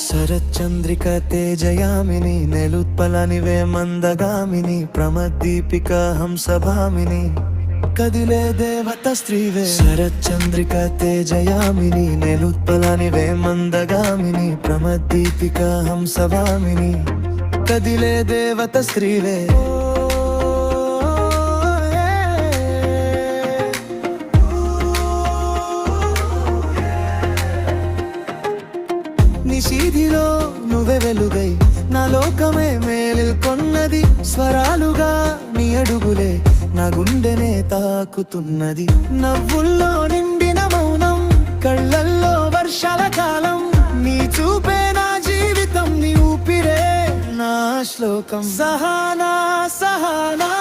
శరచంద్రిక తేజయామిని నెలుత్పలనివే మందగామిని ప్రమద్దీపిక హంసభామిని కదిలే దేవత స్త్రీవే. శరచంద్రిక తేజయామిని నెలుత్పలనివే మందగామిని ప్రమద్దీపిక హంసభామిని కదిలే దేవత స్త్రీవే. నిశీధిలో నువ్వే వెలుగై నా లోకమే మేలుకొన్నది. స్వరాలుగా నీ అడుగులే నా గుండెనే తాకుతున్నది. నవ్వుల్లో నిండిన మౌనం, కళ్ళల్లో వర్షాల కాలం. నీ చూపే నా జీవితం, నీ ఊపిరే నా శ్లోకం. సహానా సహానా